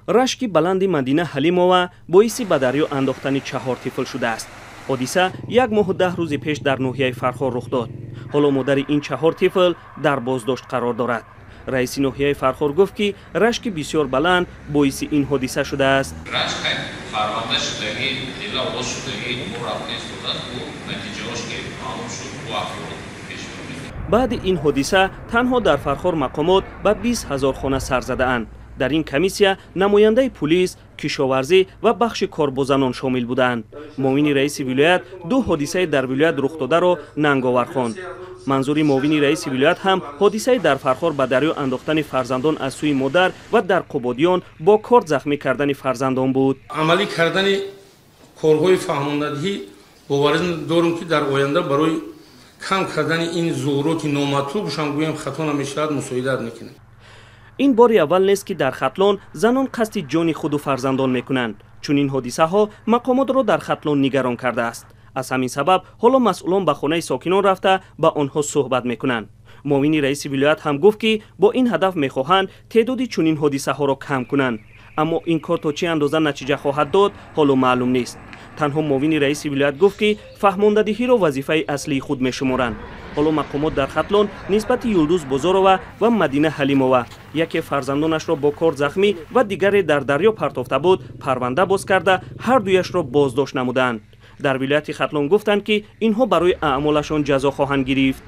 рашки баланди Мадина Ҳалимова боиси ба дарё андохтани 4 тифл шудааст. ҳодиса 1 моҳу 10 рӯзи пеш дар ноҳияи Фархор рух дод. ҳоло модари ин 4 тифл дар боздошт қарор дорад. раиси ноҳияи Фархор гуфт ки рашки бисёр баланд боиси ин ҳодиса шудааст. баъди ин ҳодиса танҳо дар Фархор Мақомот ба 20,000 хона сар задаанд. дар ин комиссия намояндаи пулис, кишоварзӣ ва бахши кор бо занон шомил буданд. муовини раиси вилоят 2 ҳодисаи дар вилоят рухдодаро нанговар хонд. манзури муовини раиси вилоят ҳам ҳодисаи дар Фархор ба дарё андохтани фарзандон аз сӯи модар ва дар қубодиён бо корд захмӣ кардани фарзандон буд. амалӣ кардани корҳои фаҳмондагӣ боварӣ дорем ки дар оянда барои кам кардани ин зуҳуроти номатлубшан гӯям Хатлон мешавад мусоидат мекунем. ин бори аввал нест ки дар Хатлон занон қасди ҷони худу фарзандон мекунанд. чунин ҳодисаҳо Мақомотро дар Хатлон нигарон кардааст. аз ҳамин сабаб ҳоло масъулон ба хонаи сокинон рафта ба онҳо суҳбат мекунанд. муовини раиси вилоят ҳам гуфт ки бо ин ҳадаф мехоҳанд теъдоди чунин ҳодисаҳоро кам кунанд. аммо ин кор то чӣ андоза натиҷа хоҳад дод ҳоло маълум нест. танҳо муовини раиси вилоят гуфт ки фаҳмондадиҳиро вазифаи аслии худ мешуморанд. ҳоло Мақомот дар Хатлон нисбати Юлдуз Бозорова ва Мадина Ҳалимова яке фарзандонашро бо корд захмӣ ва дигаре дар дарё партофта буд парванда боз карда ҳардуяшро боздошт намуданд. дар вилояти Хатлон гуфтанд ки инҳо барои аъмолашон ҷазо хоҳанд гирифт.